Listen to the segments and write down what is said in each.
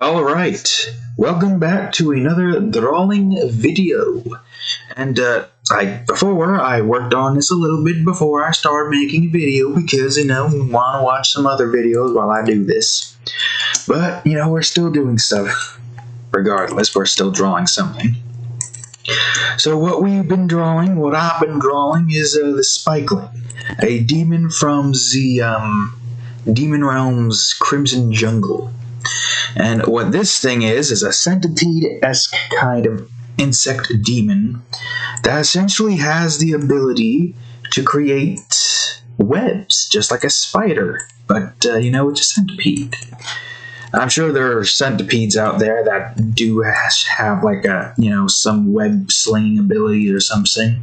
Alright, welcome back to another drawing video. And before I worked on this a little bit before I started making a video because, we want to watch some other videos while I do this. But, we're still doing stuff. Regardless, we're still drawing something. So what I've been drawing is the Spikeling, a demon from the Demon Realm's Crimson Jungle. And what this thing is a centipede-esque kind of insect demon that essentially has the ability to create webs, just like a spider, but, it's a centipede. I'm sure there are centipedes out there that do have, like, some web-slinging abilities or something.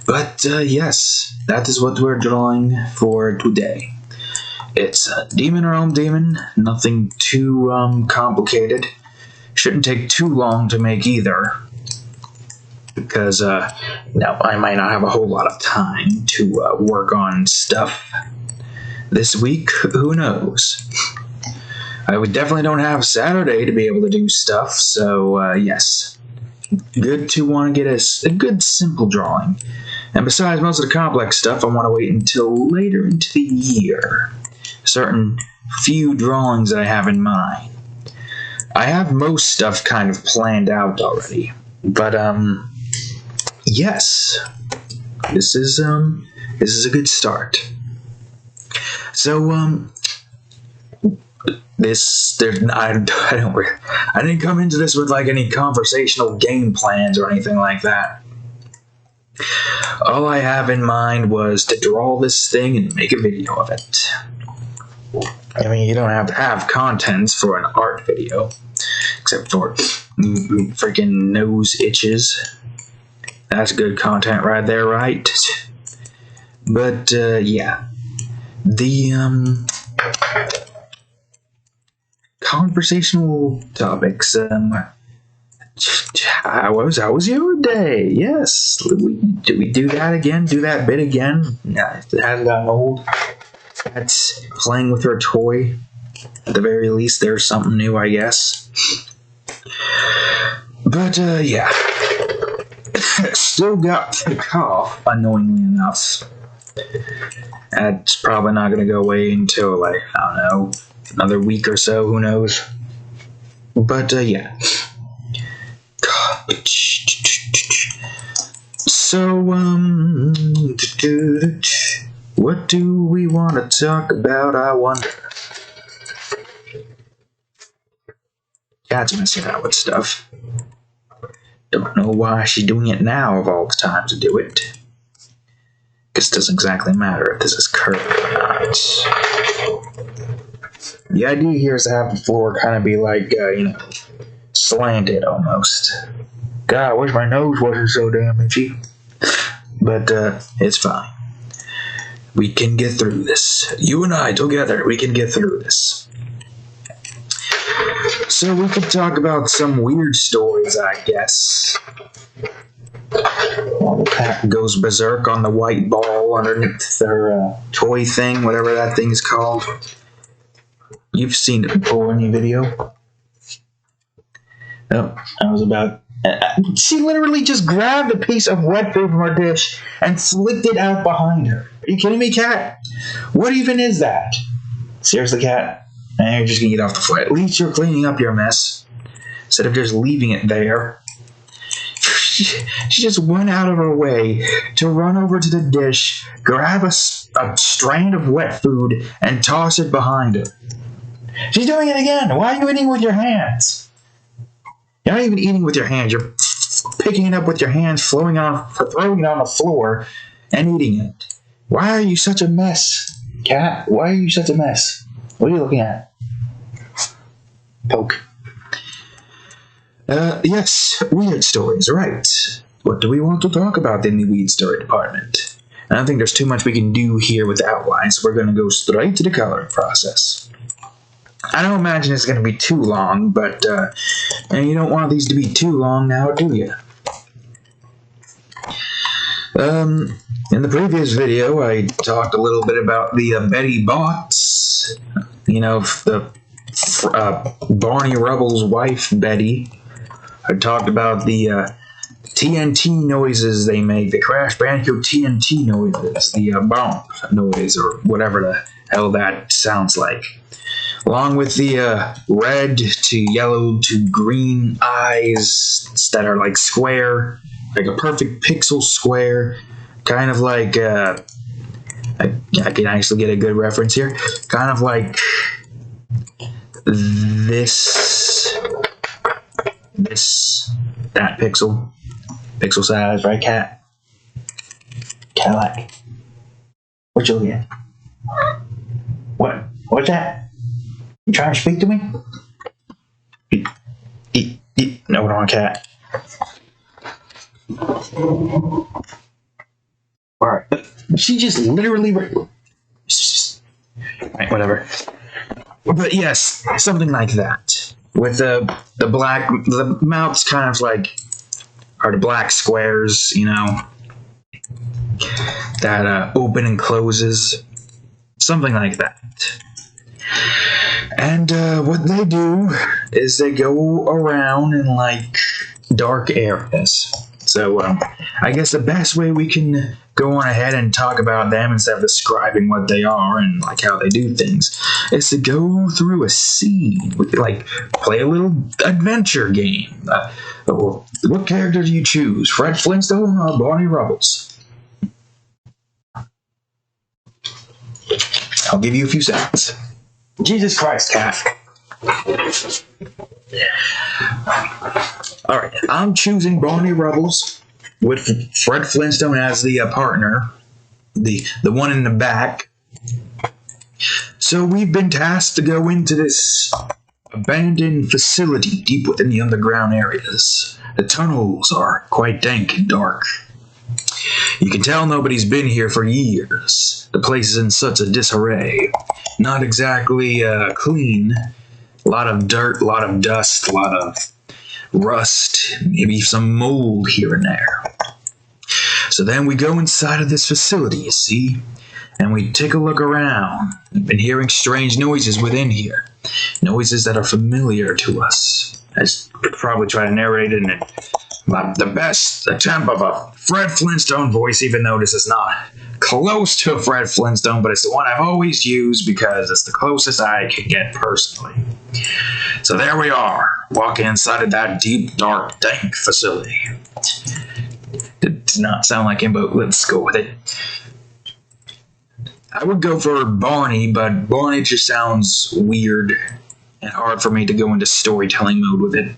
But, yes, that is what we're drawing for today. It's a Demon Realm demon, nothing too complicated. Shouldn't take too long to make either, because I might not have a whole lot of time to work on stuff this week. Who knows? I definitely don't have Saturday to be able to do stuff, so yes, good to want to get a good simple drawing. And besides most of the complex stuff, I want to wait until later into the year. Certain few drawings that I have in mind. I have most stuff kind of planned out already, but yes, this is a good start. So I didn't come into this with like any conversational game plans or anything like that. All I have in mind was to draw this thing and make a video of it. I mean, you don't have to have contents for an art video, except for freaking nose itches. That's good content right there, right? But, yeah. The, conversational topics, how was your day? Yes. Did we do that again? Do that bit again? Nah, it hasn't gotten old. That's playing with her toy. At the very least, there's something new, I guess. But, yeah. Still got the cough, unknowingly enough. That's probably not going to go away until, like, I don't know, another week or so, who knows. But, yeah. So, what do we want to talk about, I wonder? Cat's messing out with stuff. Don't know why she's doing it now of all the time to do it. Guess it doesn't exactly matter if this is curved or not. The idea here is to have the floor kind of be like, slanted almost. God, I wish my nose wasn't so damn itchy. But, it's fine. We can get through this. You and I together, we can get through this. So we could talk about some weird stories, I guess. While the cat goes berserk on the white ball underneath their toy thing, whatever that thing's called. You've seen it before in your video. Oh, I was about... she literally just grabbed a piece of wet food from her dish and flicked it out behind her. Are you kidding me, cat? What even is that? Seriously, cat? You're just gonna eat off the floor. At least you're cleaning up your mess instead of just leaving it there. She just went out of her way to run over to the dish, grab a strand of wet food, and toss it behind her. She's doing it again. Why are you eating with your hands? You're not even eating with your hands. You're picking it up with your hands, throwing it on the floor, and eating it. Why are you such a mess, cat? Why are you such a mess? What are you looking at? Poke. Yes, weird stories, right. What do we want to talk about in the weird story department? I don't think there's too much we can do here with the outline, so we're going to go straight to the coloring process. I don't imagine it's going to be too long, but you don't want these to be too long now, do you? In the previous video, I talked a little bit about the Betty Bots. The Barney Rubble's wife, Betty, had talked about the TNT noises they make, the Crash Bandicoot TNT noises, the bomb noise, or whatever the hell that sounds like. Along with the red to yellow to green eyes that are like square, like a perfect pixel square, kind of like, I can actually get a good reference here, kind of like that pixel size, right, cat? Cadillac. What you looking at? What's that? You trying to speak to me? No, hold on, cat. Alright. She just literally... Right, whatever. But yes, something like that. With the mouth's kind of like... Are the black squares, you know? That open and closes. Something like that. And what they do is they go around in like dark areas. So I guess the best way we can go on ahead and talk about them instead of describing what they are and like how they do things is to go through a scene. We could like play a little adventure game. What character do you choose? Fred Flintstone or Barney Rubbles? I'll give you a few seconds. Jesus Christ, cat. Alright, I'm choosing Barney Rubbles with Fred Flintstone as the partner, the one in the back. So we've been tasked to go into this abandoned facility deep within the underground areas. The tunnels are quite dank and dark. You can tell nobody's been here for years. The place is in such a disarray. Not exactly clean. A lot of dirt, a lot of dust, a lot of rust, maybe some mold here and there. So then we go inside of this facility, you see, and we take a look around. We've been hearing strange noises within here. Noises that are familiar to us. I could probably try to narrate it in the best attempt of a Fred Flintstone voice, even though this is not close to a Fred Flintstone, but it's the one I've always used because it's the closest I can get personally. So there we are, walking inside of that deep, dark, dank facility. It does not sound like him, but let's go with it. I would go for Barney, but Barney just sounds weird and hard for me to go into storytelling mode with it.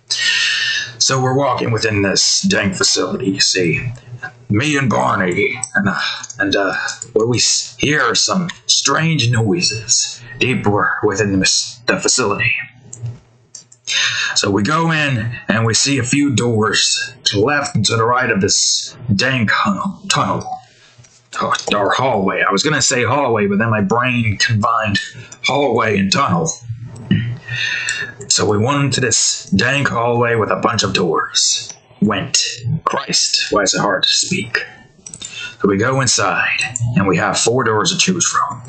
So we're walking within this dank facility, you see. Me and Barney, and what we hear are some strange noises deeper within the facility. So we go in, and we see a few doors to the left and to the right of this dank tunnel. Or hallway. I was going to say hallway, but then my brain combined hallway and tunnel. So we went into this dank hallway with a bunch of doors. Christ, why is it hard to speak? So we go inside, and we have 4 doors to choose from.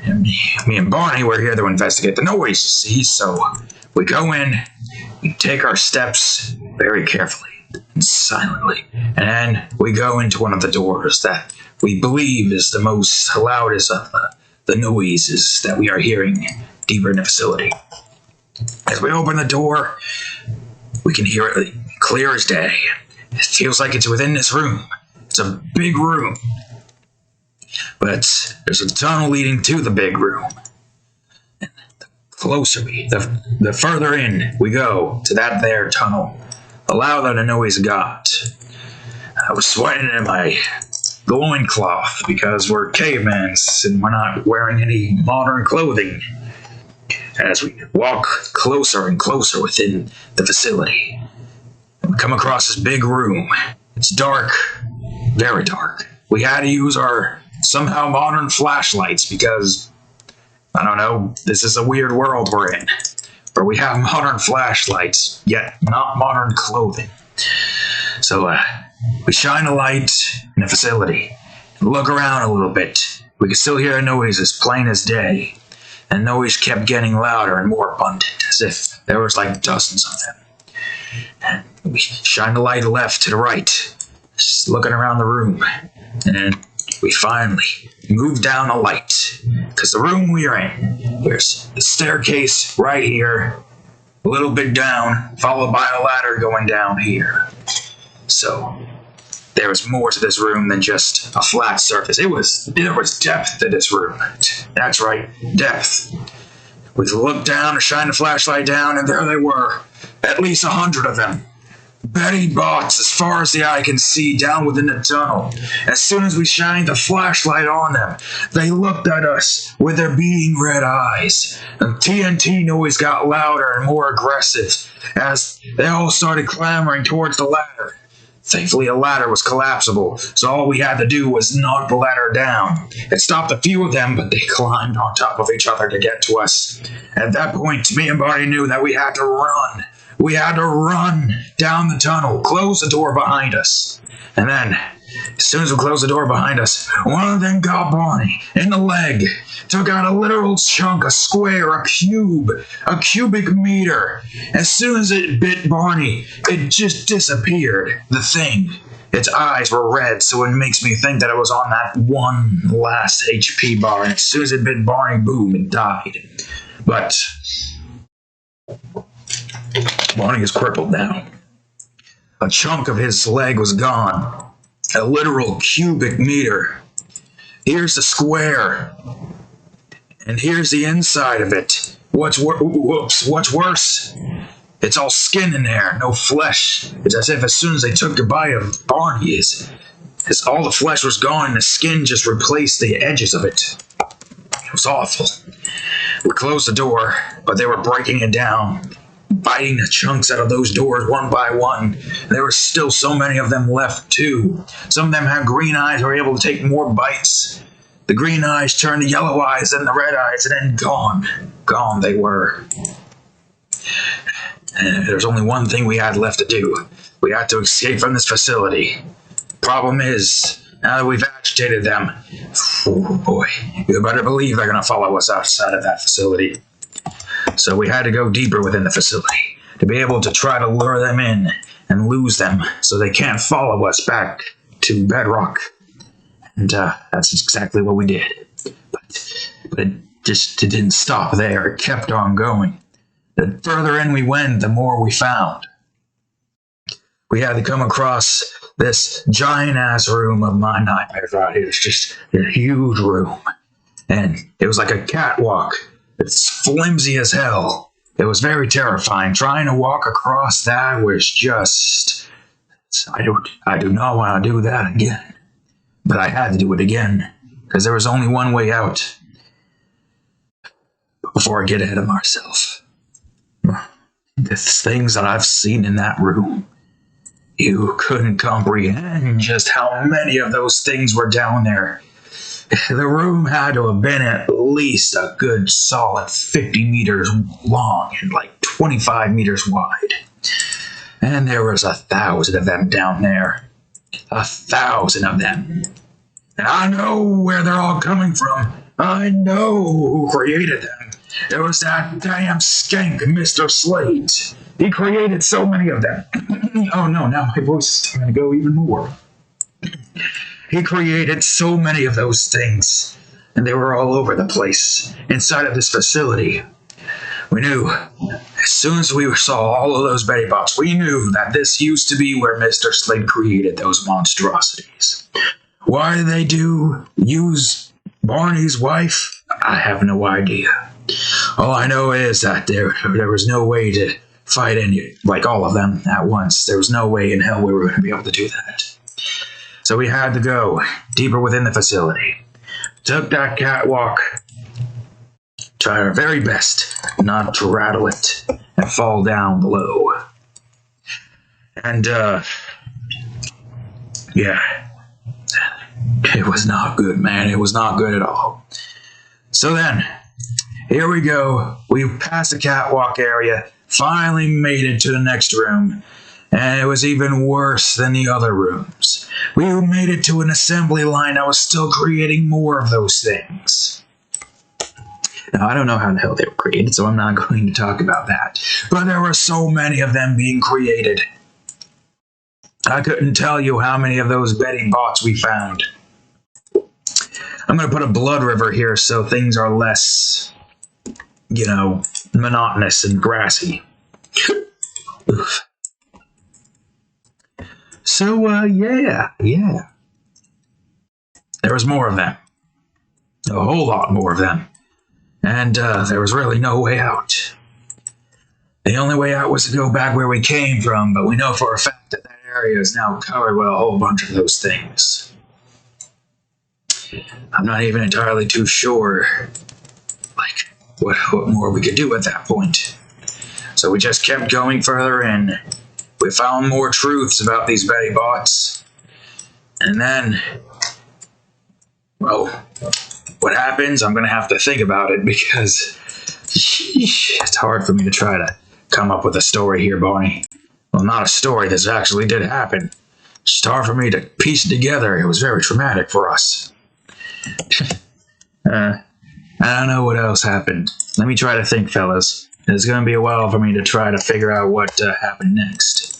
And me and Barney were here to investigate the noise, you see, so we go in, we take our steps very carefully and silently, and then we go into one of the doors that we believe is the most loudest of the noises that we are hearing deeper in the facility. As we open the door, we can hear it clear as day. It feels like it's within this room. It's a big room. But there's a tunnel leading to the big room. And the further in we go to that there tunnel, the louder the noise got. I was sweating in my loincloth because we're cavemen and we're not wearing any modern clothing. As we walk closer and closer within the facility, we come across this big room. It's dark, very dark. We had to use our somehow modern flashlights because, I don't know, this is a weird world we're in, where we have modern flashlights, yet not modern clothing. So we shine a light in the facility and look around a little bit. We can still hear a noise as plain as day. and the noise kept getting louder and more abundant, as if there was like dozens of them. And we shined the light left to the right, just looking around the room, and we finally moved down the light, because the room we are in, there's the staircase right here, a little bit down, followed by a ladder going down here. So there was more to this room than just a flat surface. There was depth to this room. That's right, depth. We looked down and shined the flashlight down, and there they were, at least 100 of them. Betty bots as far as the eye can see down within the tunnel. As soon as we shined the flashlight on them, they looked at us with their beating red eyes. The TNT noise got louder and more aggressive as they all started clamoring towards the ladder. Thankfully, a ladder was collapsible, so all we had to do was knock the ladder down. It stopped a few of them, but they climbed on top of each other to get to us. At that point, me and Barney knew that we had to run. We had to run down the tunnel, close the door behind us. And then, as soon as we closed the door behind us, one of them got Barney in the leg, took out a literal chunk, a square, a cube, a cubic meter. As soon as it bit Barney, it just disappeared. The thing, its eyes were red, so it makes me think that it was on that one last HP bar. And as soon as it bit Barney, boom, it died. But Barney is crippled now. A chunk of his leg was gone. A literal cubic meter. Here's the square. And here's the inside of it. What's worse? It's all skin in there, no flesh. It's as if as soon as they took a bite of Barney, all the flesh was gone and the skin just replaced the edges of it. It was awful. We closed the door, but they were breaking it down, biting the chunks out of those doors one by one. There were still so many of them left, too. Some of them had green eyes, were able to take more bites. The green eyes turned to yellow eyes, then the red eyes, and then gone. Gone they were. And there's only one thing we had left to do. We had to escape from this facility. Problem is, now that we've agitated them, oh boy, you better believe they're going to follow us outside of that facility. So we had to go deeper within the facility to be able to try to lure them in and lose them so they can't follow us back to Bedrock. And that's exactly what we did. But it didn't stop there. It kept on going. The further in we went, the more we found. We had to come across this giant-ass room of my nightmares right here. It's just a huge room. And it was like a catwalk. It's flimsy as hell. It was very terrifying. Trying to walk across that was just... I do not want to do that again. But I had to do it again, because there was only one way out. Before I get ahead of myself. The things that I've seen in that room, you couldn't comprehend just how many of those things were down there. The room had to have been at least a good solid 50 meters long and like 25 meters wide. And there was 1,000 of them down there. 1,000 of them. And I know where they're all coming from. I know who created them. It was that damn skank, Mr. Slate. He created so many of them. Oh no, now my voice is starting to go even more. He created so many of those things, and they were all over the place, inside of this facility. We knew, as soon as we saw all of those Betty Bops, we knew that this used to be where Mr. Slate created those monstrosities. Why did they use Barney's wife? I have no idea. All I know is that there was no way to fight all of them at once. There was no way in hell we were going to be able to do that. So we had to go deeper within the facility. Took that catwalk. Tried our very best not to rattle it and fall down below. And, yeah. It was not good, man. It was not good at all. So then, here we go. We passed the catwalk area, finally made it to the next room, and it was even worse than the other rooms. We made it to an assembly line that was still creating more of those things. Now, I don't know how the hell they were created, so I'm not going to talk about that. But there were so many of them being created. I couldn't tell you how many of those Betty bots we found. I'm going to put a blood river here so things are less, monotonous and grassy. Oof. So, yeah. There was more of them. A whole lot more of them. And there was really no way out. The only way out was to go back where we came from, but we know for a fact that that area is now covered with a whole bunch of those things. I'm not even entirely too sure, what more we could do at that point. So we just kept going further in. We found more truths about these Betty bots. And then, well, what happens, I'm going to have to think about it because it's hard for me to try to come up with a story here, Barney. Well, not a story, this actually did happen. It's hard for me to piece it together. It was very traumatic for us. I don't know what else happened. Let me try to think, fellas. It's going to be a while for me to try to figure out what happened next.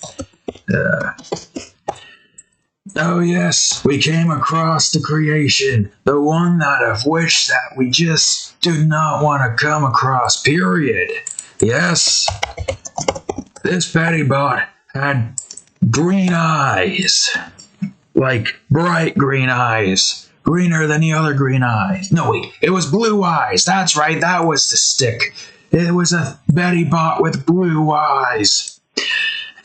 Oh yes, we came across the creation, the one that of which that we just do not want to come across, period. Yes, this Betty bot had green eyes, like bright green eyes, greener than the other green eyes. No wait, it was blue eyes, that's right, that was the stick. It was a Betty bot with blue eyes.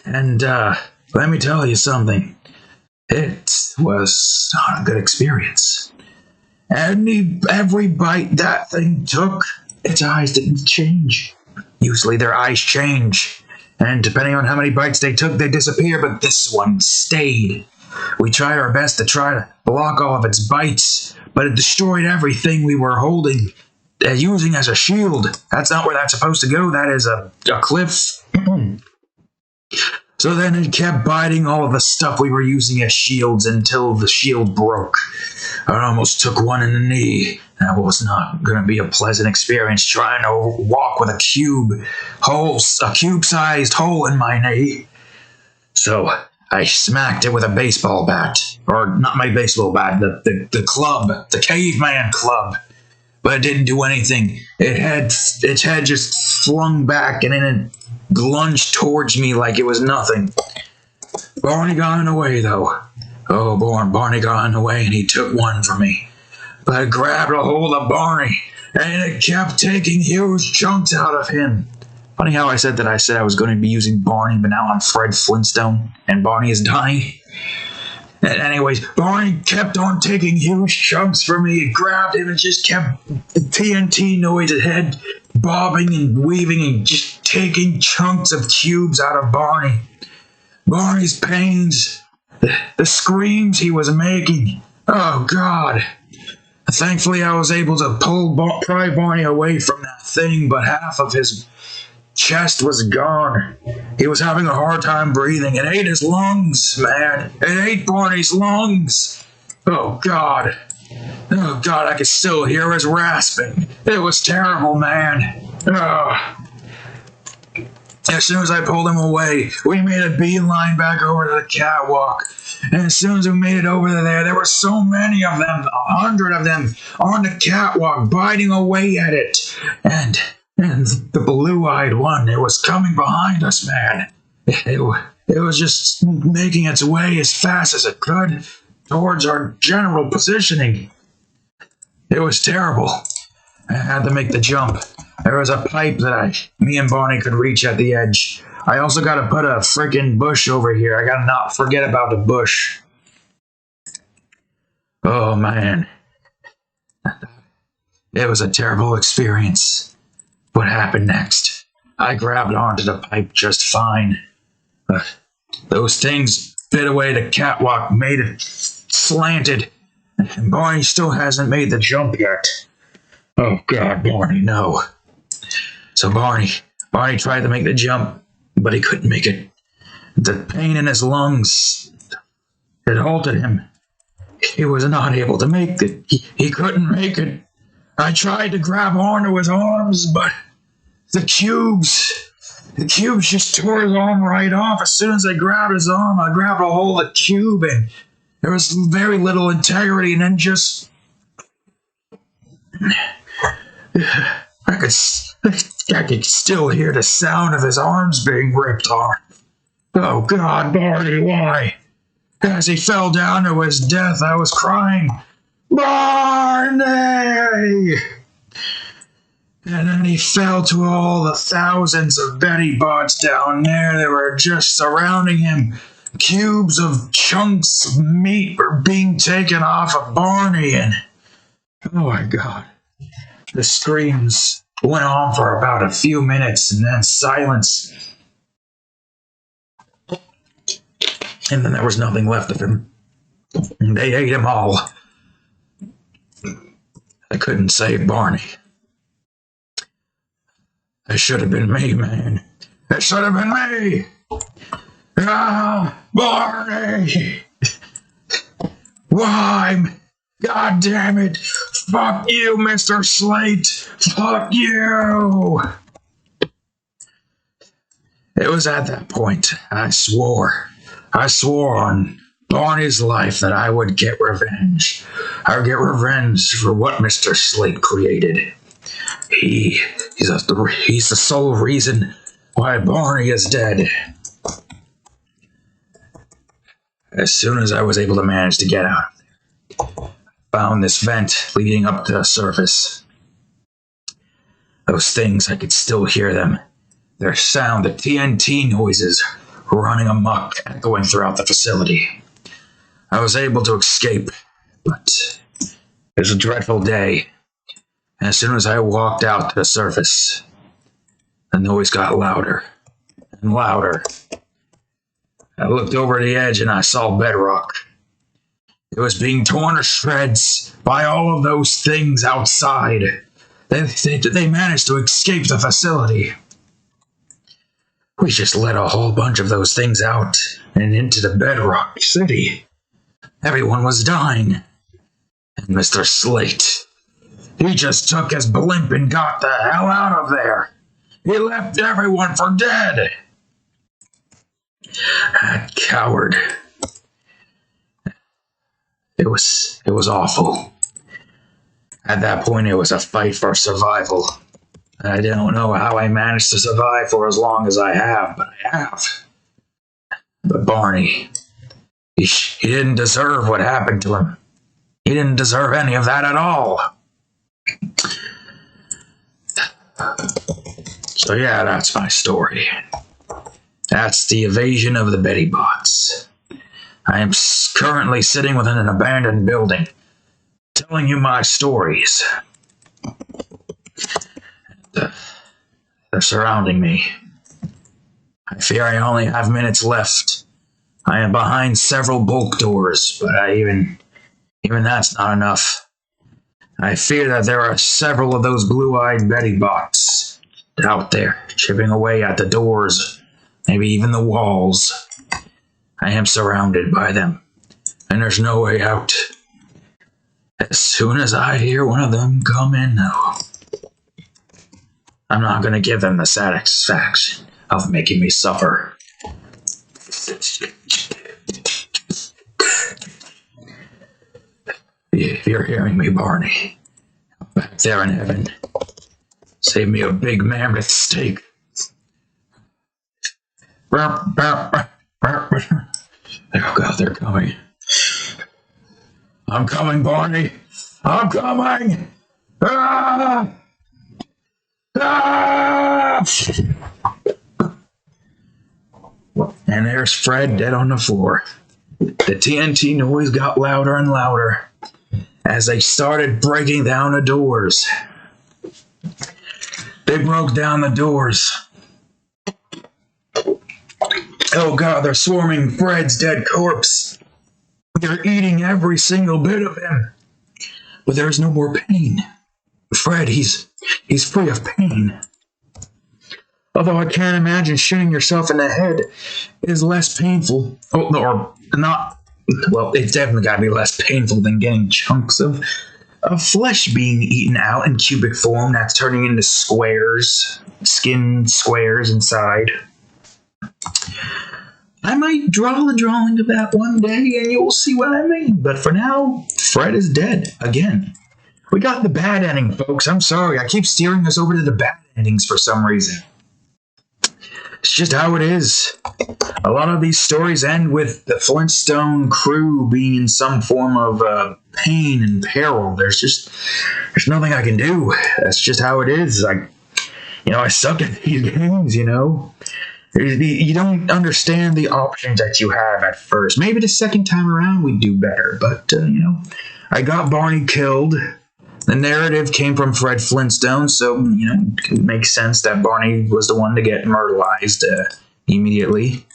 And let me tell you something. It was not a good experience. Every bite that thing took, its eyes didn't change. Usually their eyes change, and depending on how many bites they took, they disappear, but this one stayed. We tried our best to try to block all of its bites, but it destroyed everything we were holding, using as a shield. That's not where that's supposed to go, that is a cliff. So then it kept biting all of the stuff we were using as shields until the shield broke. I almost took one in the knee. That was not going to be a pleasant experience trying to walk with a cube-sized hole in my knee. So I smacked it with a baseball bat. Or not my baseball bat, the club, the caveman club. But it didn't do anything. Its head just flung back and then it lunged towards me like it was nothing. Barney got in the way, though. Oh, Barney got in the way and he took one from me. But I grabbed a hold of Barney and it kept taking huge chunks out of him. Funny how I said I was going to be using Barney, but now I'm Fred Flintstone and Barney is dying. Anyways, Barney kept on taking huge chunks from me. It grabbed him and just kept TNT noise, his head bobbing and weaving and just taking chunks of cubes out of Barney. Barney's pains, the screams he was making. Oh, God. Thankfully, I was able to pry Barney away from that thing, but half of his chest was gone. He was having a hard time breathing. It ate his lungs, man. It ate Barney's lungs. Oh, God. Oh, God, I could still hear his rasping. It was terrible, man. Oh. As soon as I pulled him away, we made a beeline back over to the catwalk. And as soon as we made it over there were so many of them, 100 of them, on the catwalk, biting away at it. And the blue-eyed one, it was coming behind us, man. It was just making its way as fast as it could towards our general positioning. It was terrible. I had to make the jump. There was a pipe that me and Barney could reach at the edge. I also got to put a freaking bush over here. I got to not forget about the bush. Oh, man. It was a terrible experience. What happened next? I grabbed onto the pipe just fine. Those things bit away the catwalk, made it slanted. And Barney still hasn't made the jump yet. Oh, God, Barney, no. So Barney tried to make the jump, but he couldn't make it. The pain in his lungs, it halted him. He was not able to make it. He couldn't make it. I tried to grab onto his arms, but the cubes just tore his arm right off. As soon as I grabbed his arm, I grabbed a hold of the cube, and there was very little integrity, and then just I could still hear the sound of his arms being ripped off. Oh God, Barney, why? As he fell down to his death, I was crying, Barney! And then he fell to all the thousands of Betty Bots down there that were just surrounding him. Cubes of chunks of meat were being taken off of Barney, and oh my God. The screams went on for about a few minutes, and then silence. And then there was nothing left of him. They ate him all. I couldn't save Barney. It should have been me, man. It should have been me. Ah, Barney. Why? God damn it. Fuck you, Mr. Slate. Fuck you. It was at that point I swore on Barney's life that I would get revenge. I would get revenge for what Mr. Slate created. He's the sole reason why Barney is dead. As soon as I was able to manage to get out, I found this vent leading up to the surface. Those things, I could still hear them. Their sound, the TNT noises, running amok, echoing throughout the facility. I was able to escape, but it was a dreadful day. And as soon as I walked out to the surface, the noise got louder and louder. I looked over the edge and I saw bedrock. It was being torn to shreds by all of those things outside. They managed to escape the facility. We just let a whole bunch of those things out and into the bedrock city. Everyone was dying. And Mr. Slate, he just took his blimp and got the hell out of there. He left everyone for dead. That coward. It was awful. At that point, it was a fight for survival. I don't know how I managed to survive for as long as I have, but I have. But Barney, he didn't deserve what happened to him. He didn't deserve any of that at all. So yeah, that's my story. That's the evasion of the Betty Bots. I am currently sitting within an abandoned building, telling you my stories. They're surrounding me. I fear I only have minutes left. I am behind several bulk doors, but even that's not enough. I fear that there are several of those blue-eyed Betty Bots out there, chipping away at the doors, maybe even the walls. I am surrounded by them, and there's no way out. As soon as I hear one of them come in, though, I'm not going to give them the satisfaction of making me suffer. If you're hearing me, Barney, back there in heaven, save me a big mammoth steak. Oh God, they're coming. I'm coming, Barney. I'm coming. Ah! Ah! And there's Fred dead on the floor. The TNT noise got louder and louder as they started breaking down the doors. They broke down the doors. Oh God, they're swarming Fred's dead corpse. They're eating every single bit of him. But there's no more pain. Fred, he's free of pain. Although I can't imagine shooting yourself in the head is less painful. Oh, or not. Well, it's definitely got to be less painful than getting chunks of of flesh being eaten out in cubic form that's turning into squares, skin squares inside. I might draw the drawing of that one day and you'll see what I mean. But for now, Fred is dead again. We got the bad ending, folks. I'm sorry. I keep steering us over to the bad endings for some reason. It's just how it is. A lot of these stories end with the Flintstone crew being in some form of pain and peril. There's nothing I can do. That's just how it is. I suck at these games, You don't understand the options that you have at first. Maybe the second time around we do better, but, I got Barney killed. The narrative came from Fred Flintstone, so, it makes sense that Barney was the one to get murderized immediately.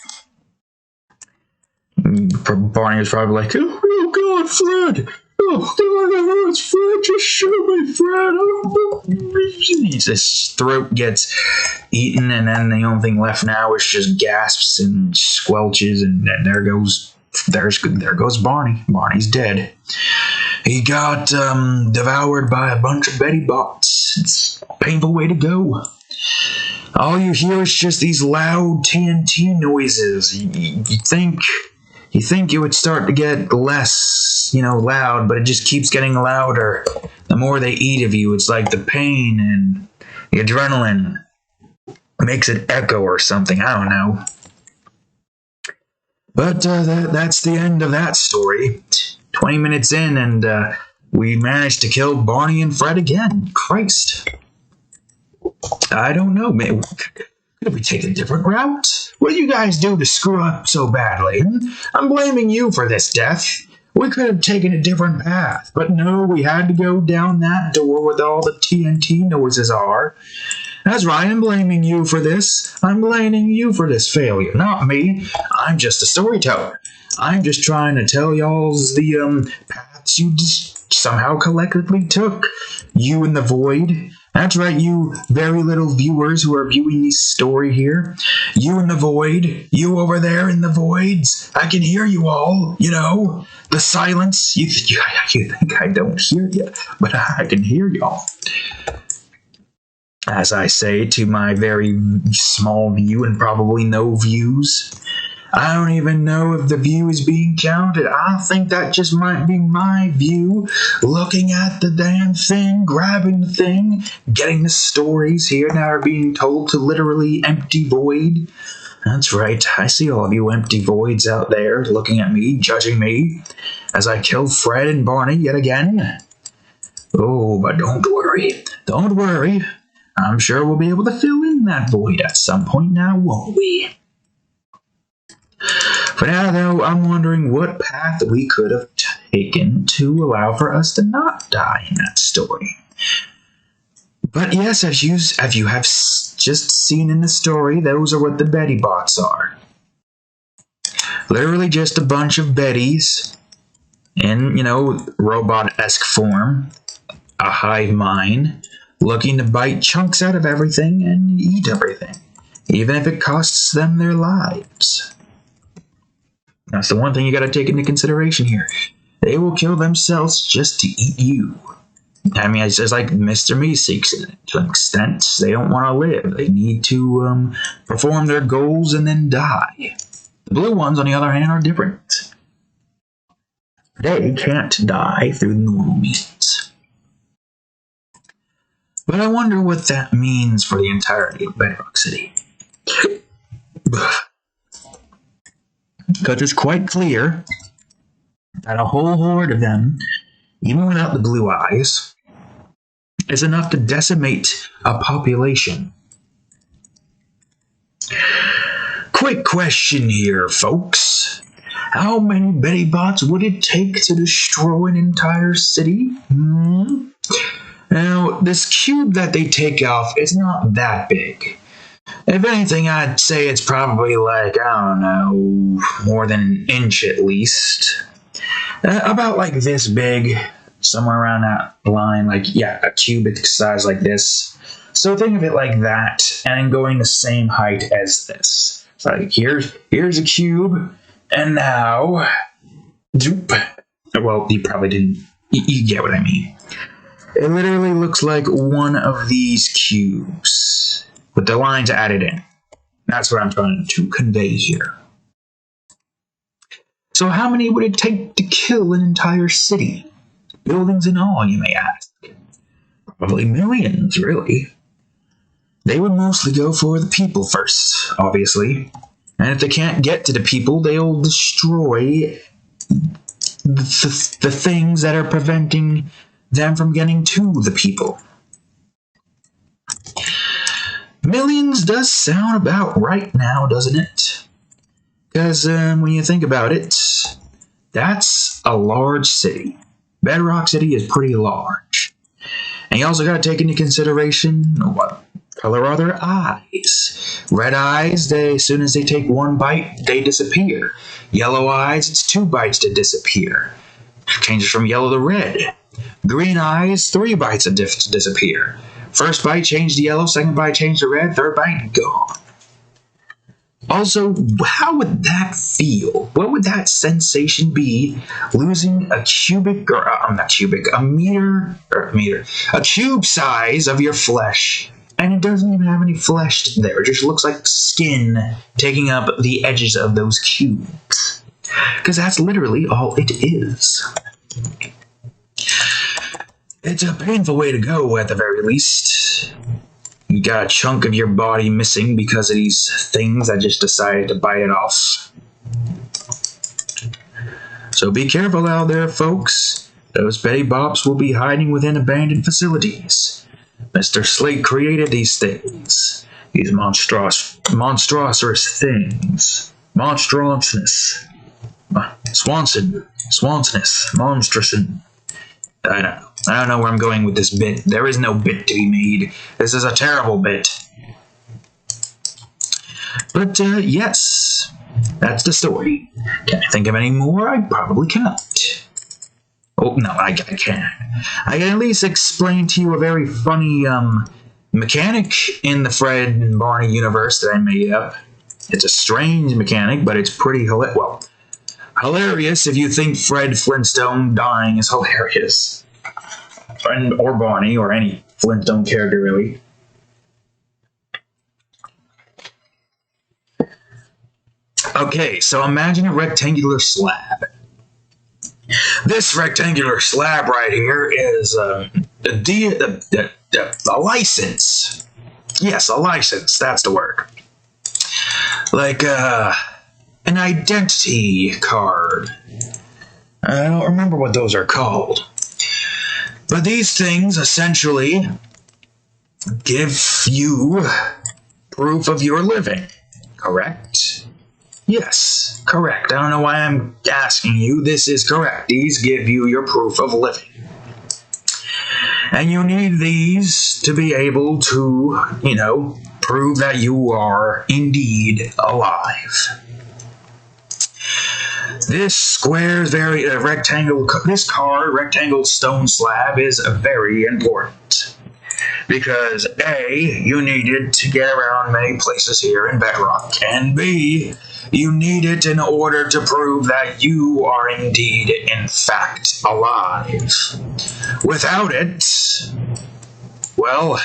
Barney was probably like, oh God, Fred! Oh, God, it hurts, Fred! Just shoot me, Fred! His throat gets eaten, and then the only thing left now is just gasps and squelches, and there goes Barney. Barney's dead. He got devoured by a bunch of Betty Bots. It's a painful way to go. All you hear is just these loud TNT noises. You think it would start to get less, loud, but it just keeps getting louder. The more they eat of you, it's like the pain and the adrenaline makes it echo or something. I don't know. But that's the end of that story. 20 minutes in, and we managed to kill Barney and Fred again. Christ. I don't know. Maybe, could we take a different route? What did you guys do to screw up so badly? I'm blaming you for this death. We could have taken a different path, but no, we had to go down that door where all the TNT noises are. That's right, I'm blaming you for this. I'm blaming you for this failure, not me. I'm just a storyteller. I'm just trying to tell y'all the paths you just somehow collectively took. You in the void. That's right, you very little viewers who are viewing this story here. You in the void. You over there in the voids. I can hear you all, The silence. You think I don't hear you, but I can hear y'all. As I say to my very small view and probably no views, I don't even know if the view is being counted. I think that just might be my view, looking at the damn thing, grabbing the thing, getting the stories here now are being told to literally empty void. That's right, I see all of you empty voids out there looking at me, judging me, as I kill Fred and Barney yet again. Oh, but don't worry. I'm sure we'll be able to fill in that void at some point now, won't we? For now, though, I'm wondering what path we could have taken to allow for us to not die in that story. But yes, as you have just seen in the story, those are what the Betty Bots are. Literally just a bunch of Bettys in, robot-esque form, a hive mind, looking to bite chunks out of everything and eat everything, even if it costs them their lives. That's the one thing you got to take into consideration here. They will kill themselves just to eat you. I mean, it's just like Mr. Meeseeks to an extent. They don't want to live. They need to perform their goals and then die. The blue ones, on the other hand, are different. They can't die through normal means. But I wonder what that means for the entirety of Bedrock City. Because it's quite clear that a whole horde of them, even without the blue eyes, is enough to decimate a population. Quick question here, folks. How many Betty Bots would it take to destroy an entire city? Now, this cube that they take off is not that big. If anything, I'd say it's probably like, I don't know, more than an inch at least. About like this big, somewhere around that line, a cubic size like this. So think of it like that, and going the same height as this. It's like, here's a cube, and now, zoop. Well, you probably didn't You get what I mean. It literally looks like one of these cubes with the lines added in. That's what I'm trying to convey here. So how many would it take to kill an entire city? Buildings and all, you may ask. Probably millions, really. They would mostly go for the people first, obviously. And if they can't get to the people, they'll destroy the things that are preventing them from getting to the people. Millions does sound about right now, doesn't it? Because when you think about it, that's a large city. Bedrock City is pretty large. And you also got to take into consideration what color are their eyes. Red eyes, as soon as they take one bite, they disappear. Yellow eyes, it's 2 bites to disappear. Changes from yellow to red. Green eyes, 3 bites to disappear. First bite, change to yellow. Second bite, change to red. Third bite, gone. Also, how would that feel? What would that sensation be, losing a cubic, or not cubic, a cube size of your flesh, and it doesn't even have any flesh there. It just looks like skin taking up the edges of those cubes. Because that's literally all it is. It's a painful way to go, at the very least. You got a chunk of your body missing because of these things that just decided to bite it off. So be careful out there, folks. Those Betty Bops will be hiding within abandoned facilities. Mr. Slate created these things. These monstrous things. Monstrousness. Swansoness. Monstrousness. I don't know where I'm going with this bit. There is no bit to be made. This is a terrible bit. But, yes. That's the story. Can I think of any more? I probably cannot. Oh, no, I can. I can at least explain to you a very funny, mechanic in the Fred and Barney universe that I made up. It's a strange mechanic, but it's pretty hilarious if you think Fred Flintstone dying is hilarious. Or Barney, or any Flintstone character, really. Okay, so imagine a rectangular slab. This rectangular slab right here is a license. Yes, a license, that's the word. Like an identity card. I don't remember what those are called. But these things essentially give you proof of your living, correct? Yes, correct. I don't know why I'm asking you. This is correct. These give you your proof of living. And you need these to be able to, prove that you are indeed alive. This rectangle stone slab is very important. Because A, you need it to get around many places here in Bedrock, and B, you need it in order to prove that you are indeed, in fact, alive. Without it, well,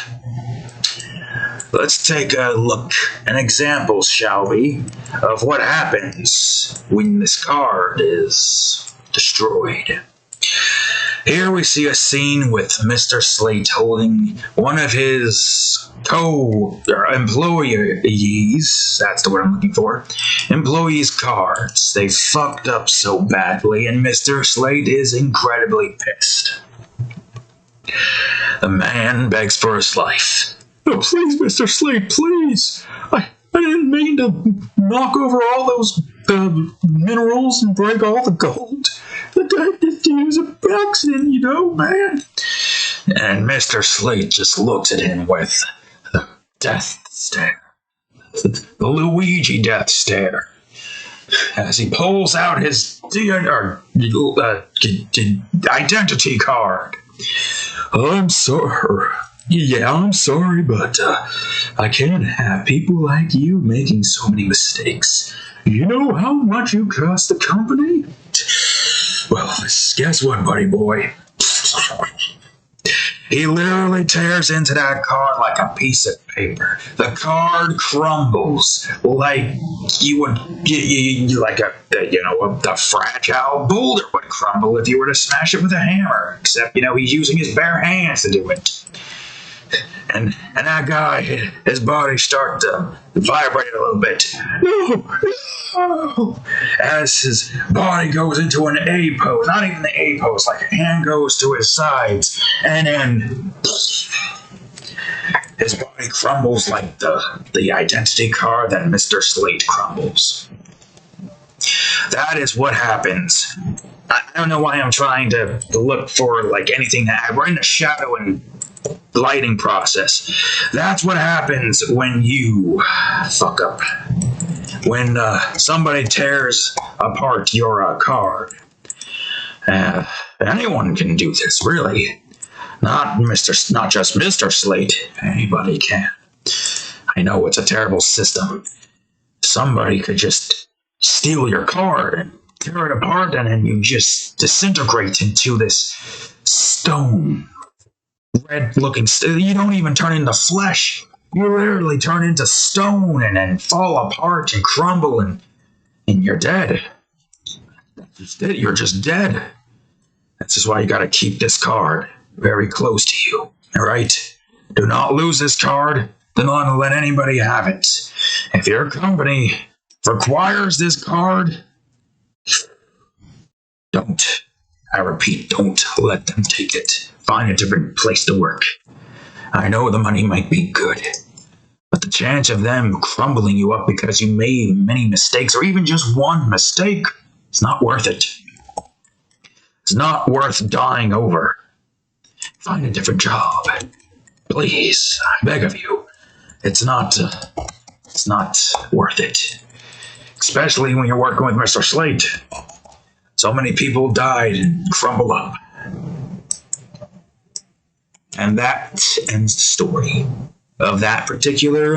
let's take a look, an example, shall we, of what happens when this card is destroyed. Here we see a scene with Mr. Slate holding one of his employees, that's the word I'm looking for, employees' cards. They fucked up so badly, and Mr. Slate is incredibly pissed. The man begs for his life. Oh, please, Mr. Slate, please. I didn't mean to knock over all those minerals and break all the gold. It was an accident, man. And Mr. Slate just looks at him with the death stare. The Luigi death stare. As he pulls out his identity card. I'm sorry. Yeah, I'm sorry, but I can't have people like you making so many mistakes. You know how much you cost the company? Well, guess what, buddy boy? He literally tears into that card like a piece of paper. The card crumbles like you would, like a fragile boulder would crumble if you were to smash it with a hammer. Except, he's using his bare hands to do it. And that guy, his body starts to vibrate a little bit. No! As his body goes into an A pose, not even the A pose, like a hand goes to his sides, and then his body crumbles like the identity card that Mr. Slate crumbles. That is what happens. I don't know why I'm trying to look for like anything that we're in the shadow and lighting process. That's what happens when you fuck up. When somebody tears apart your card. Anyone can do this, really. Not just Mr. Slate. Anybody can. I know it's a terrible system. Somebody could just steal your card and tear it apart, and then you just disintegrate into this stone. Red-looking stone. You don't even turn into flesh. You literally turn into stone and then fall apart and crumble, and you're dead. You're just dead. That's just why you gotta keep this card very close to you. Alright? Do not lose this card. Do not let anybody have it. If your company requires this card, don't. I repeat, don't let them take it. Find a different place to work. I know the money might be good, but the chance of them crumbling you up because you made many mistakes, or even just one mistake, it's not worth it. It's not worth dying over. Find a different job. Please, I beg of you. It's not worth it. Especially when you're working with Mr. Slate. So many people died and crumbled up. And that ends the story of that particular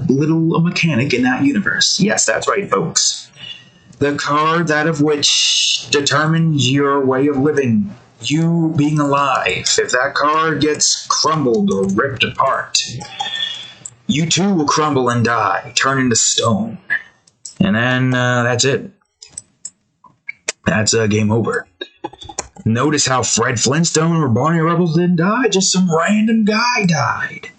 little mechanic in that universe. Yes, that's right, folks. The card, that of which determines your way of living, you being alive. If that card gets crumbled or ripped apart, you too will crumble and die, turn into stone. And then that's it. That's game over. Notice how Fred Flintstone or Barney Rubbles didn't die, just some random guy died.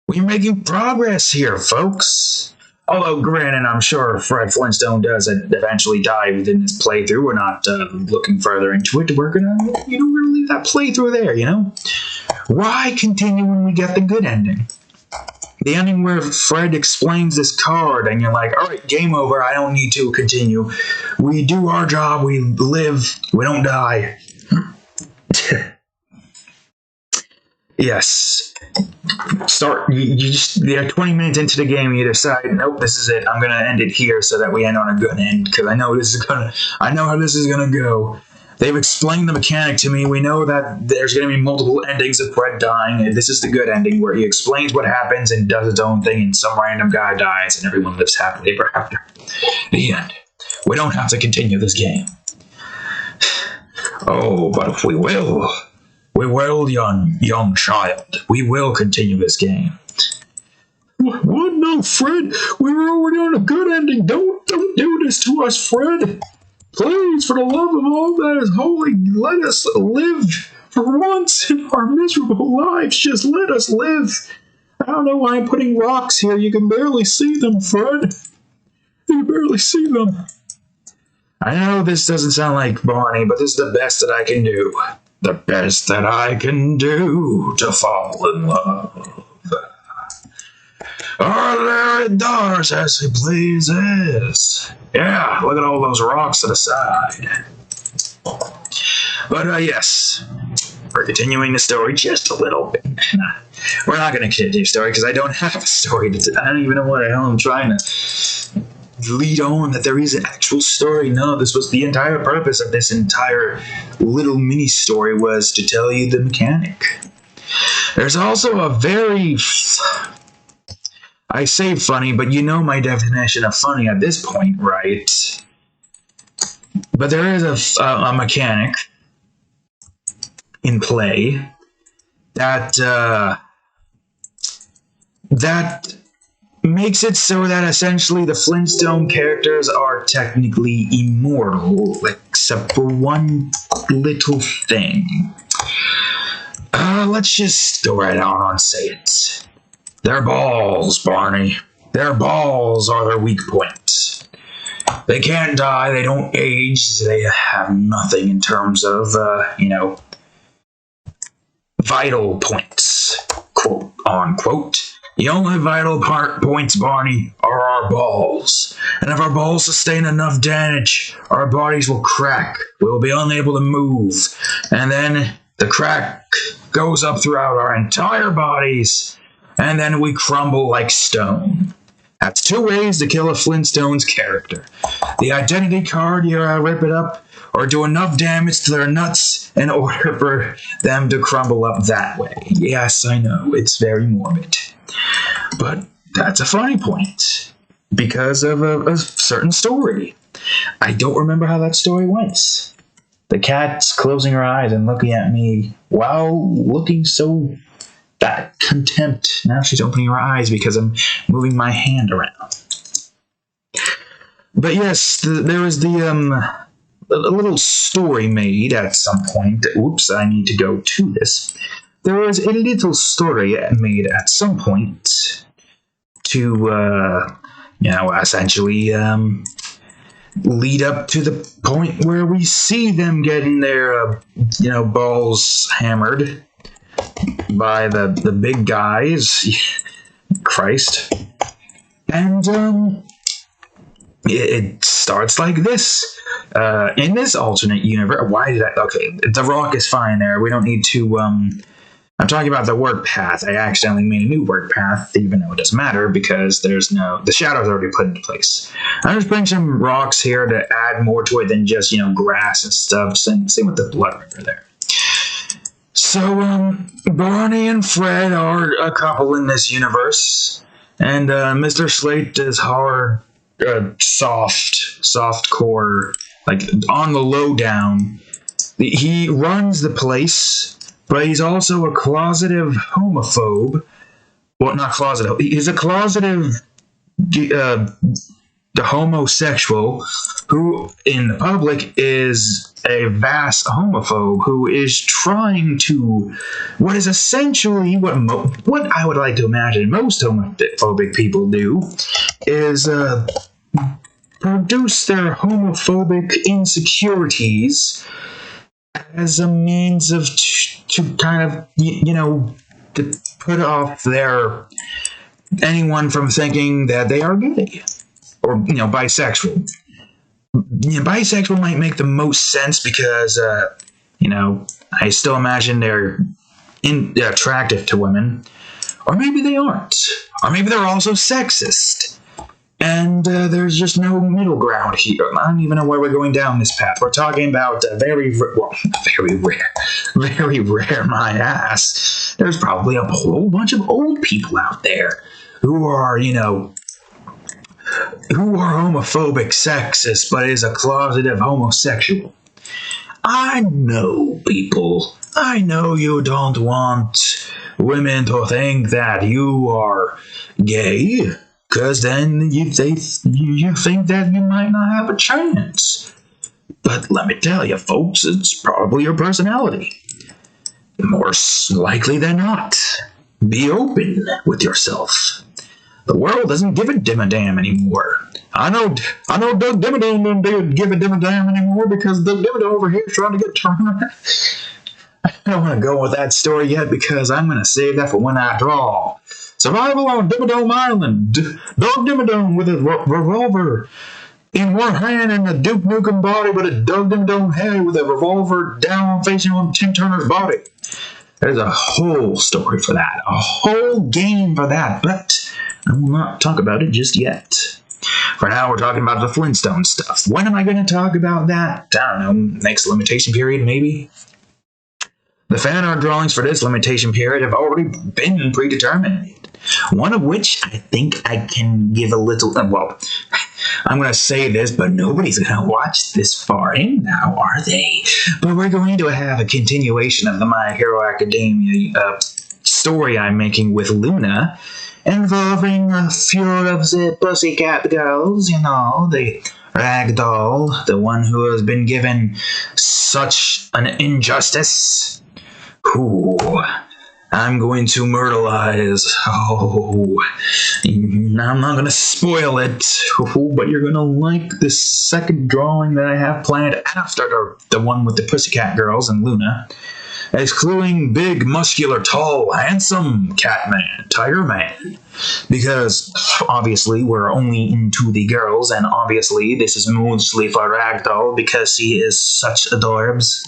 We're making progress here, folks. Although, granted, I'm sure Fred Flintstone does eventually die within this playthrough. We're not looking further into it. We're gonna leave that playthrough there, Why continue when we get the good ending? The ending where Fred explains this card and you're like, all right, game over. I don't need to continue. We do our job. We live. We don't die. Yes. You're 20 minutes into the game, you decide, nope, this is it. I'm going to end it here so that we end on a good end, because I know how this is going to go. They've explained the mechanic to me. We know that there's going to be multiple endings of Fred dying, and this is the good ending where he explains what happens and does his own thing, and some random guy dies, and everyone lives happily ever after. The end. We don't have to continue this game. Oh, but if we will, young child. We will continue this game. What? No, Fred. We were already on a good ending. Don't do this to us, Fred. Please, for the love of all that is holy, let us live for once in our miserable lives. Just let us live. I don't know why I'm putting rocks here. You can barely see them, Fred. You can barely see them. I know this doesn't sound like Barney, but this is the best that I can do. The best that I can do to fall in love. Our Larry does as he pleases. Yeah, look at all those rocks to the side. But yes, we're continuing the story just a little bit. We're not going to continue the story because I don't have a story to I don't even know what the hell I'm trying to lead on, that there is an actual story. No, this was the entire purpose of this entire little mini story, was to tell you the mechanic. There's also a very, I say funny, but you know my definition of funny at this point, right? But there is a mechanic in play that that makes it so that essentially the Flintstone characters are technically immortal, except for one little thing. Let's just go right on and say it. Their balls, Barney. Their balls are their weak point. They can't die, they don't age, they have nothing in terms of, vital points, quote unquote. The only vital points, Barney, are our balls. And if our balls sustain enough damage, our bodies will crack. We will be unable to move. And then the crack goes up throughout our entire bodies, and then we crumble like stone. That's 2 ways to kill a Flintstones character. The identity card, you rip it up, or do enough damage to their nuts in order for them to crumble up that way. Yes, I know, it's very morbid. But that's a funny point, because of a certain story. I don't remember how that story went. The cat's closing her eyes and looking at me while looking so that contempt. Now she's opening her eyes because I'm moving my hand around. But yes, there was a little story made at some point. Oops, I need to go to this. There was a little story made at some point to, essentially lead up to the point where we see them getting their, balls hammered by the big guys. Christ. And, it starts like this. In this alternate universe, okay, the rock is fine there. We don't need to, I'm talking about the work path. I accidentally made a new work path, even though it doesn't matter because the shadow's already put into place. I'm just putting some rocks here to add more to it than just, grass and stuff. Same with the blood river there. So, Barney and Fred are a couple in this universe, and Mr. Slate is hard, soft core, like on the low down. He runs the place, but he's also a closeted homophobe. Well, not closeted. He's a closeted the homosexual who, in the public, is a vast homophobe who is trying to, what is essentially what I would like to imagine most homophobic people do, is produce their homophobic insecurities as a means of to kind of, to put off anyone from thinking that they are gay or, bisexual. Bisexual might make the most sense because, I still imagine they're attractive to women. Or maybe they aren't. Or maybe they're also sexist. And there's just no middle ground here. I don't even know why we're going down this path. We're talking about very rare, my ass. There's probably a whole bunch of old people out there who are, who are homophobic, sexist, but is a closeted homosexual. I know, people. I know you don't want women to think that you are gay, because then you think that you might not have a chance. But let me tell you, folks, it's probably your personality. More likely than not. Be open with yourself. The world doesn't give a damn anymore. I know Doug Dimmadome don't give a damn anymore because Doug Dimmadome over here is trying to get turned around. I don't want to go with that story yet because I'm going to save that for when I draw. Survival on Dimmadome Island. Doug Dimmadome with a revolver in one hand and a Duke Nukem body with a Doug Dimmadome head with a revolver down facing on Tim Turner's body. There's a whole story for that. A whole game for that. But I will not talk about it just yet. For now, we're talking about the Flintstone stuff. When am I going to talk about that? I don't know. Next limitation period, maybe? The fan art drawings for this limitation period have already been predetermined. One of which I think I can give a little. Well, I'm going to say this, but nobody's going to watch this far in now, are they? But we're going to have a continuation of the My Hero Academia story I'm making with Luna, involving a few of the Pussycat Girls, you know, the ragdoll, the one who has been given such an injustice. Ooh, I'm going to myrtleize. Oh, I'm not going to spoil it, but you're going to like this second drawing that I have planned after the one with the Pussycat Girls and Luna, excluding big, muscular, tall, handsome Catman, Tiger Man. Because, obviously, we're only into the girls, and obviously this is mostly for Ragdoll because he is such adorbs.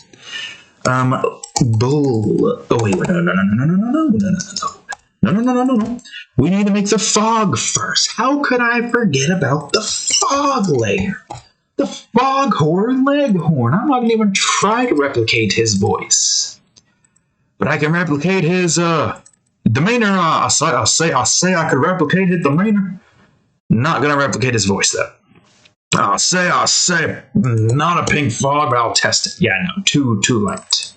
Oh wait, no. We need to make the fog first. How could I forget about the fog layer? The foghorn leghorn. I'm not going to even try to replicate his voice. But I can replicate his, demeanor. I'll say I could replicate his demeanor. Not going to replicate his voice, though. I'll say, not a pink fog, but I'll test it. Yeah, no, too light.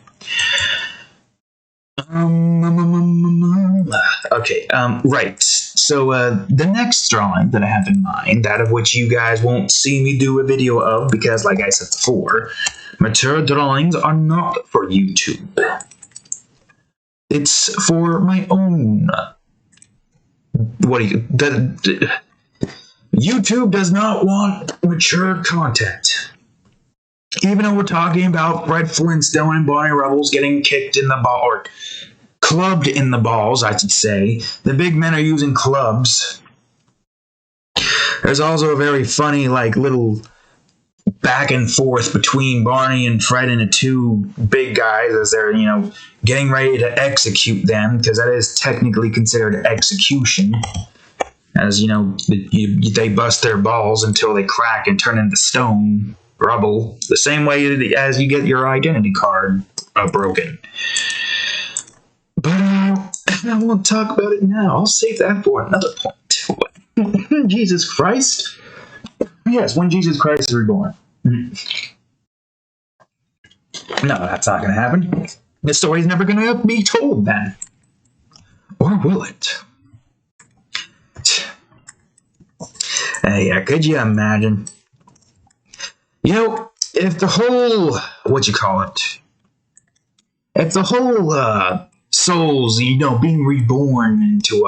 Okay, right. So, the next drawing that I have in mind, that of which you guys won't see me do a video of, because, like I said before, mature drawings are not for YouTube. It's for my own. YouTube does not want mature content. Even though we're talking about Fred Flintstone and Barney Rubbles getting kicked in the ball, or clubbed in the balls, I should say. The big men are using clubs. There's also a very funny, little back and forth between Barney and Fred and the two big guys as they're, getting ready to execute them, because that is technically considered execution. As, they bust their balls until they crack and turn into stone, rubble, the same way as you get your identity card broken. But I won't talk about it now. I'll save that for another point. Jesus Christ? Yes, when Jesus Christ is reborn. No, that's not going to happen. The story's never going to be told then. Or will it? Yeah, could you imagine? If the whole, if the whole souls, being reborn into,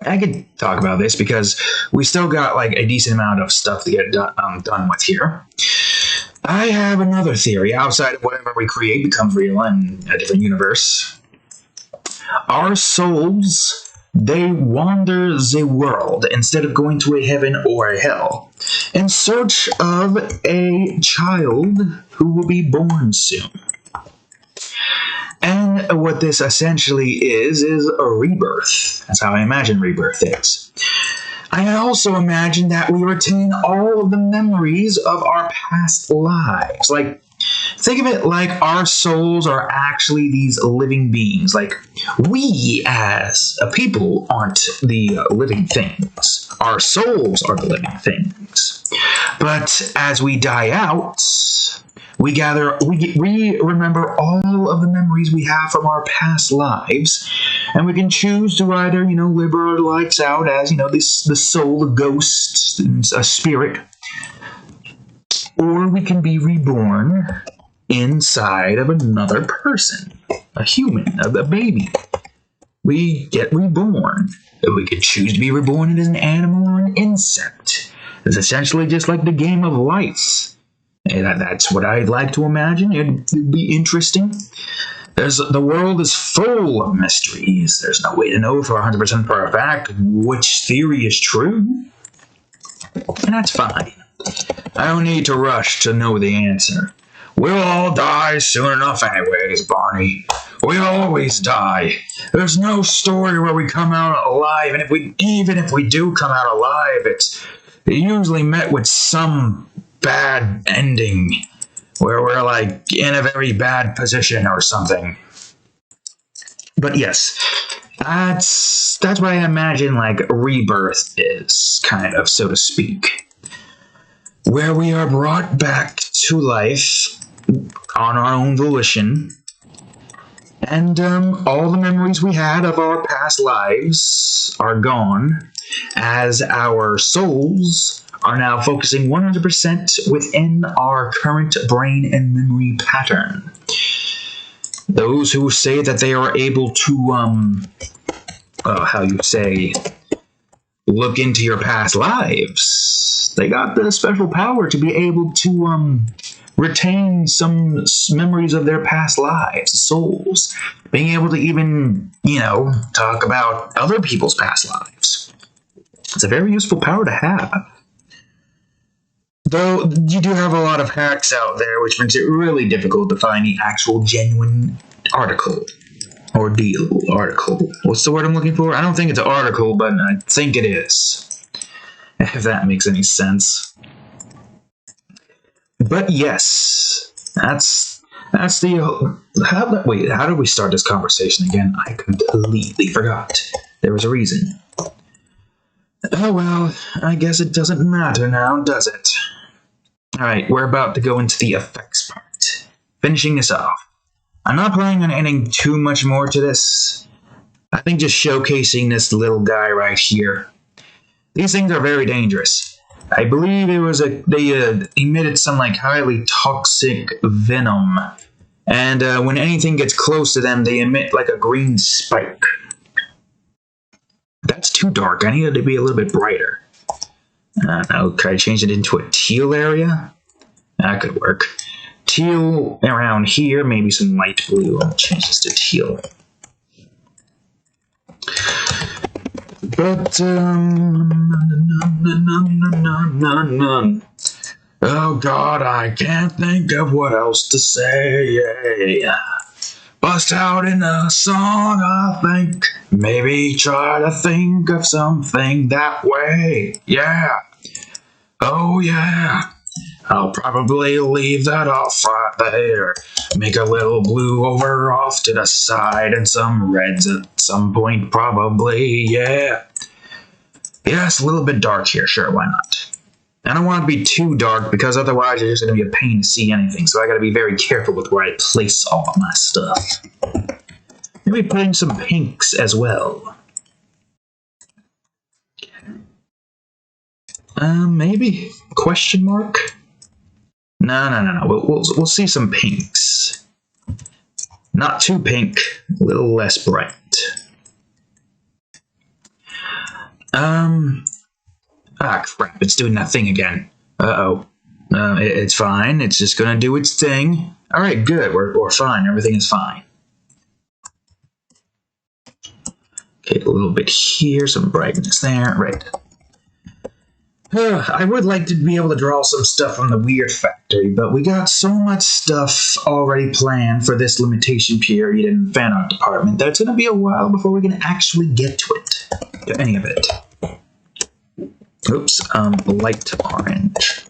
I could talk about this because we still got a decent amount of stuff to get done with here. I have another theory outside of whatever we create becomes real in a different universe. Our souls, they wander the world instead of going to a heaven or a hell in search of a child who will be born soon. And what this essentially is a rebirth. That's how I imagine rebirth is. I also imagine that we retain all of the memories of our past lives. Think of it like our souls are actually these living beings. We as a people aren't the living things. Our souls are the living things. But as we die out, we remember all of the memories we have from our past lives, and we can choose to either, live our lives out as, the soul, a ghost, a spirit, or we can be reborn inside of another person, a human, a baby. We get reborn. We could choose to be reborn as an animal or an insect. It's essentially just like the game of life. And that's what I'd like to imagine. It'd be interesting. The world is full of mysteries. There's no way to know for 100% for a fact which theory is true. And that's fine. I don't need to rush to know the answer. We'll all die soon enough anyways, Barney. We always die. There's no story where we come out alive, and even if we do come out alive, it's usually met with some bad ending where we're in a very bad position or something. But yes, That's what I imagine like rebirth is, kind of, so to speak. Where we are brought back to life on our own volition. And all the memories we had of our past lives are gone, as our souls are now focusing 100% within our current brain and memory pattern. Those who say that they are able to, look into your past lives, they got the special power to be able to, retain some memories of their past lives, souls, being able to even, talk about other people's past lives. It's a very useful power to have. Though you do have a lot of hacks out there, which makes it really difficult to find the actual genuine article. Article. What's the word I'm looking for? I don't think it's an article, but I think it is. If that makes any sense. But yes, that's the... how did we start this conversation again? I completely forgot. There was a reason. Oh well, I guess it doesn't matter now, does it? Alright, we're about to go into the effects part. Finishing this off. I'm not planning on adding too much more to this. I think just showcasing this little guy right here. These things are very dangerous. I believe they emitted some like highly toxic venom. And when anything gets close to them, they emit like a green spike. That's too dark. I need it to be a little bit brighter. Can I change it into a teal area? That could work. Teal around here, maybe some light blue. I'll change this to teal. But, oh god, I can't think of what else to say. Bust out in a song, I think. Maybe try to think of something that way. Yeah. Oh yeah. I'll probably leave that off right there. Make a little blue over off to the side and some reds at some point, probably, yeah. Yeah, it's a little bit dark here, sure, why not? I don't want to be too dark because otherwise it's just going to be a pain to see anything, so I got to be very careful with where I place all of my stuff. Maybe putting some pinks as well. Maybe? Question mark? No. We'll see some pinks. Not too pink, a little less bright. Crap, it's doing that thing again. Uh-oh. It's fine, it's just gonna do its thing. Alright, good, we're fine, everything is fine. Okay, a little bit here, some brightness there, right. I would like to be able to draw some stuff from the Weird Factory, but we got so much stuff already planned for this limitation period in the fan art department that it's going to be a while before we can actually get to it. To any of it. Oops, light orange.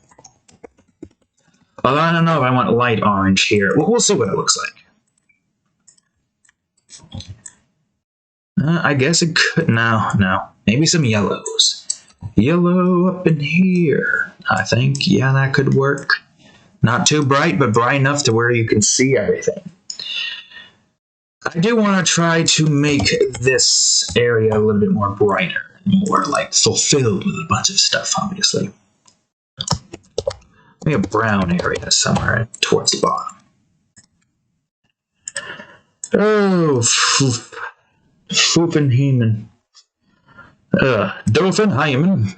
Well, I don't know if I want light orange here. We'll see what it looks like. I guess it could... No. Maybe some yellows. Yellow up in here, I think. Yeah, that could work. Not too bright, but bright enough to where you can see everything. I do want to try to make this area a little bit more brighter. More, like, fulfilled with a bunch of stuff, obviously. Maybe a brown area somewhere towards the bottom. Oh, Fuffenheimen. Dolphinheimen.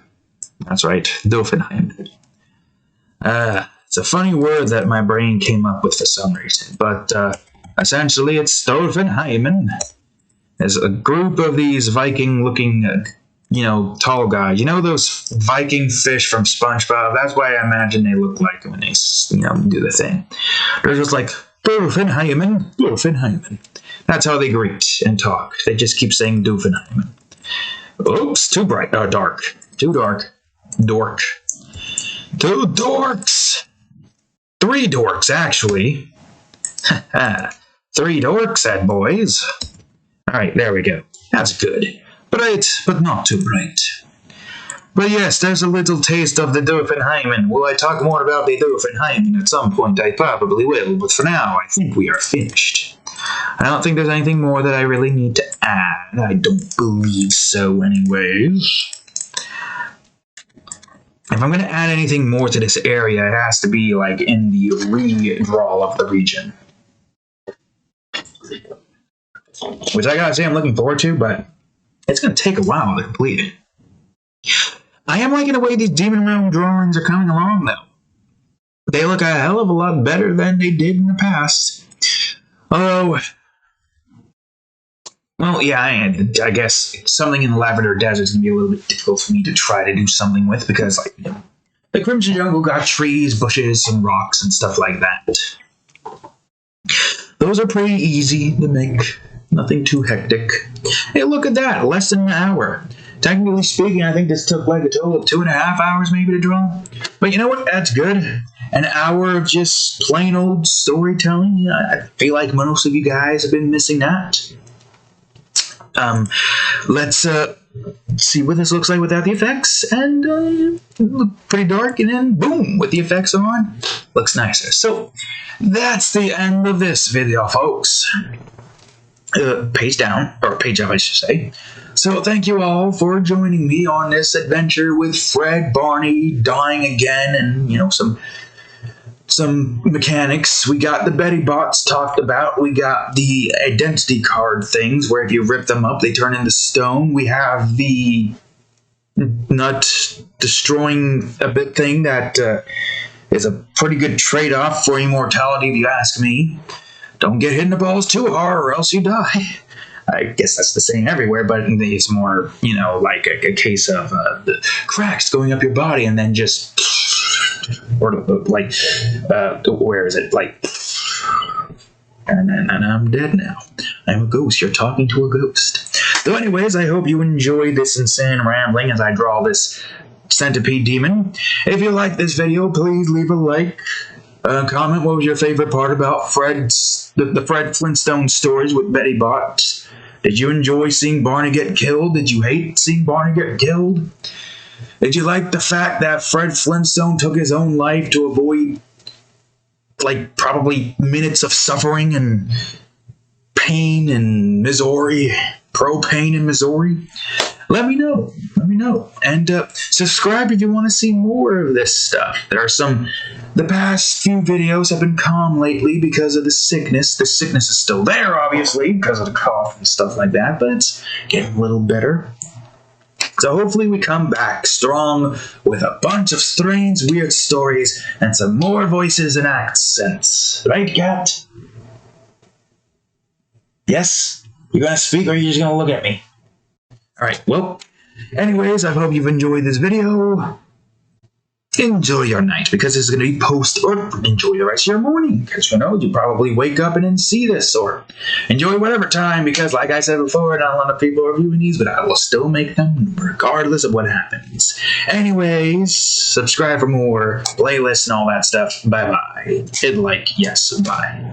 That's right, Dolphinheimen. It's a funny word that my brain came up with for some reason, but essentially it's Dolphinheimen. There's a group of these Viking-looking, tall guys. You know those Viking fish from SpongeBob? That's why I imagine they look like when they, do the thing. They're just like, Dolphinheimen, Dolphinheimen. That's how they greet and talk. They just keep saying Dolphinheimen. Oops, too bright. Dark. Too dark. Dork. Two dorks! 3 dorks, actually. 3 dorks, said boys. Alright, there we go. That's good. But not too bright. But yes, there's a little taste of the Dolphinheimen. Will I talk more about the Dolphinheimen at some point? I probably will, but for now, I think we are finished. I don't think there's anything more that I really need to add. I don't believe so anyways. If I'm going to add anything more to this area, it has to be like in the redraw of the region. Which I gotta say I'm looking forward to, but it's going to take a while to complete it. I am liking the way these Demon Realm drawings are coming along, though. They look a hell of a lot better than they did in the past. Although, well, yeah, I guess something in the Lavender Desert is going to be a little bit difficult for me to try to do something with, because, like, you know, the Crimson Jungle got trees, bushes, and rocks and stuff like that. Those are pretty easy to make. Nothing too hectic. Hey, look at that! Less than an hour. Technically speaking, I think this took like a total of 2.5 hours maybe to draw. But you know what? That's good. An hour of just plain old storytelling. Yeah, I feel like most of you guys have been missing that. Let's see what this looks like without the effects. And pretty dark, and then boom, with the effects on, looks nicer. So that's the end of this video, folks. Page down, or page up, I should say. So thank you all for joining me on this adventure with Fred, Barney, dying again, and, you know, some mechanics. We got the Betty bots talked about. We got the identity card things, where if you rip them up, they turn into stone. We have the nut destroying a bit thing that is a pretty good trade-off for immortality, if you ask me. Don't get hit in the balls too hard, or else you die. I guess that's the same everywhere, but it's more, you know, like a case of the cracks going up your body, and then just, or like, where is it? Like, and I'm dead now. I'm a ghost. You're talking to a ghost. So anyways, I hope you enjoyed this insane rambling as I draw this centipede demon. If you like this video, please leave a like. Comment what was your favorite part about the Fred Flintstone stories with Betty Bot. Did you enjoy seeing Barney get killed? Did you hate seeing Barney get killed? Did you like the fact that Fred Flintstone took his own life to avoid, like, probably minutes of suffering and pain and misery? Pro-pain and misery? Let me know. Let me know. And subscribe if you want to see more of this stuff. The past few videos have been calm lately because of the sickness. The sickness is still there, obviously, because of the cough and stuff like that, but it's getting a little better. So hopefully we come back strong with a bunch of strange, weird stories and some more voices and accents. Right, Cat? Yes? You gonna speak, or are you just gonna look at me? Alright, well, anyways, I hope you've enjoyed this video. Enjoy your night, because this is going to be post, or enjoy the rest of your morning, because, you know, you probably wake up and then see this, or enjoy whatever time, because, like I said before, not a lot of people are viewing these, but I will still make them regardless of what happens. Anyways, subscribe for more playlists and all that stuff. Bye-bye. Hit like, yes, bye.